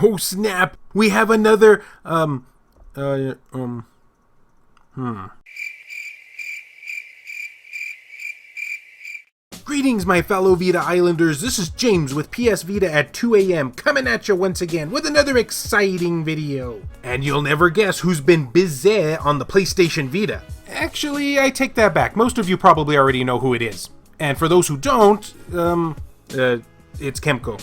Oh snap! We have another, Greetings, my fellow Vita Islanders. This is James with PS Vita at 2 a.m. coming at you once again with another exciting video. And you'll never guess who's been busy on the PlayStation Vita. Actually, I take that back. Most of you probably already know who it is. And for those who don't, it's Kemco.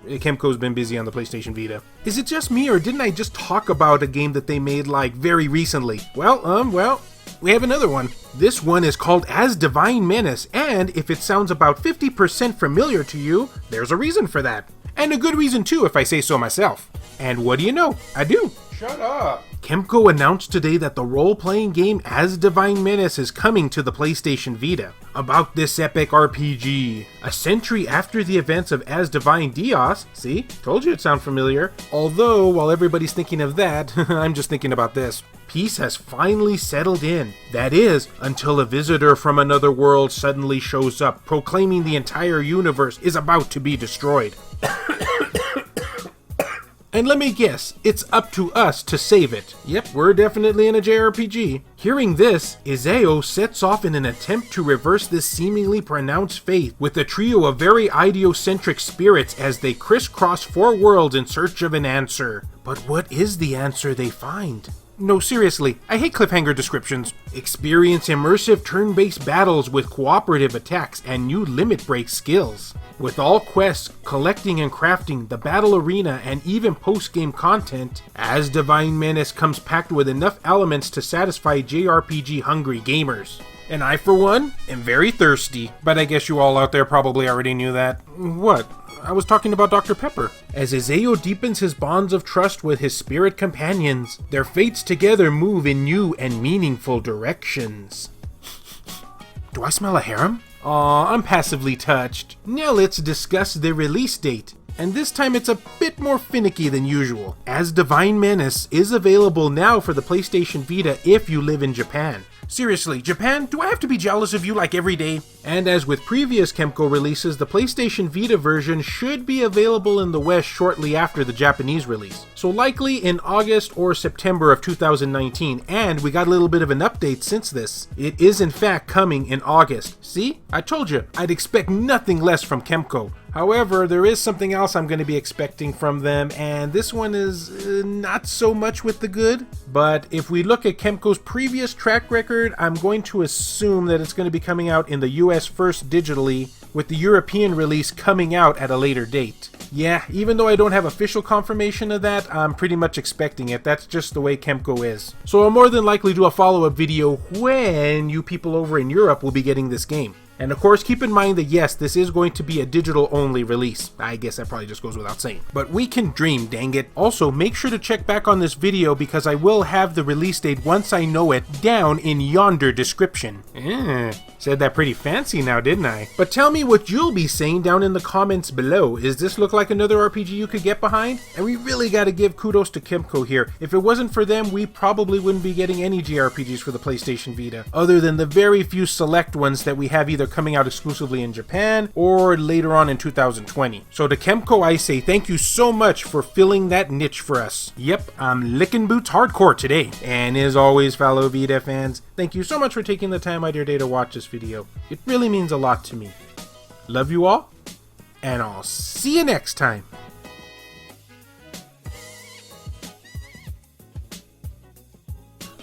Kemco's been busy on the PlayStation Vita. Is it just me, or didn't I just talk about a game that they made, like, very recently? Well, we have another one. This one is called Asdivine Menace, and if it sounds about 50% familiar to you, there's a reason for that. And a good reason too, if I say so myself. And what do you know? I do. Shut up. Kemco announced today that the role-playing game Asdivine Menace is coming to the PlayStation Vita. About this epic RPG. A century after the events of Asdivine Dios, see? Told you it'd sound familiar. Although, while everybody's thinking of that, I'm just thinking about this. Peace has finally settled in. That is, until a visitor from another world suddenly shows up, proclaiming the entire universe is about to be destroyed. And let me guess, it's up to us to save it. Yep, we're definitely in a JRPG. Hearing this, Izao sets off in an attempt to reverse this seemingly pronounced fate with a trio of very idiocentric spirits as they crisscross 4 worlds in search of an answer. But what is the answer they find? No, seriously, I hate cliffhanger descriptions. Experience immersive turn-based battles with cooperative attacks and new limit break skills. With all quests, collecting and crafting, the battle arena, and even post-game content, Asdivine Menace comes packed with enough elements to satisfy JRPG-hungry gamers. And I, for one, am very thirsty. But I guess you all out there probably already knew that. What? I was talking about Dr. Pepper. As Izao deepens his bonds of trust with his spirit companions, their fates together move in new and meaningful directions. Do I smell a harem? Aw, I'm passively touched. Now let's discuss the release date. And this time it's a bit more finicky than usual. Asdivine Menace is available now for the PlayStation Vita if you live in Japan. Seriously, Japan, do I have to be jealous of you like every day? And as with previous Kemco releases, the PlayStation Vita version should be available in the West shortly after the Japanese release. So likely in August or September of 2019, and we got a little bit of an update since this. It is in fact coming in August. See? I told you, I'd expect nothing less from Kemco. However, there is something else I'm going to be expecting from them, and this one is not so much with the good. But if we look at Kemco's previous track record, I'm going to assume that it's going to be coming out in the US first digitally, with the European release coming out at a later date. Yeah, even though I don't have official confirmation of that, I'm pretty much expecting it. That's just the way Kemco is. So I'll more than likely do a follow-up video when you people over in Europe will be getting this game. And of course, keep in mind that yes, this is going to be a digital-only release. I guess that probably just goes without saying. But we can dream, dang it. Also, make sure to check back on this video because I will have the release date once I know it down in yonder description. Said that pretty fancy now, didn't I? But tell me what you'll be saying down in the comments below. Does this look like another RPG you could get behind? And we really gotta give kudos to Kemco here. If it wasn't for them, we probably wouldn't be getting any JRPGs for the PlayStation Vita, other than the very few select ones that we have either coming out exclusively in Japan or later on in 2020. So to Kemco, I say thank you so much for filling that niche for us. Yep, I'm licking boots hardcore today. And as always, fellow Vita fans, thank you so much for taking the time out of your day to watch this video. It really means a lot to me. Love you all, and I'll see you next time.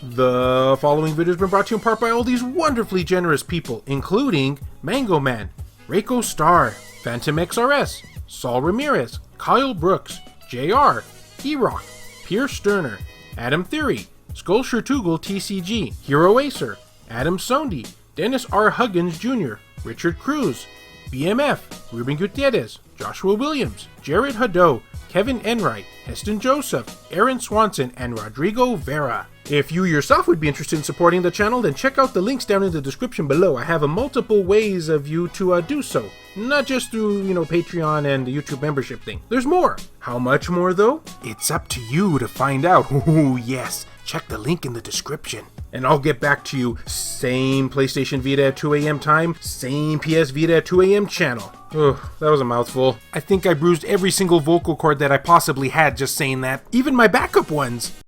The following video has been brought to you in part by all these wonderfully generous people, including Mango Man, Reiko Star, Phantom XRS, Saul Ramirez, Kyle Brooks, JR, E-Rock, Pierce Sterner, Adam Theory, Skullshire Toogle TCG, Hero Acer, Adam Sondi, Dennis R. Huggins Jr., Richard Cruz, BMF, Ruben Gutierrez, Joshua Williams, Jared Haddo, Kevin Enright, Heston Joseph, Aaron Swanson, and Rodrigo Vera. If you yourself would be interested in supporting the channel, then check out the links down in the description below. I have multiple ways of you to do so. Not just through, Patreon and the YouTube membership thing. There's more. How much more, though? It's up to you to find out. Ooh, yes. check the link in the description. And I'll get back to you. Same PlayStation Vita at 2 a.m. time, same PS Vita at 2 a.m. channel. Ugh, that was a mouthful. I think I bruised every single vocal cord that I possibly had just saying that. Even my backup ones.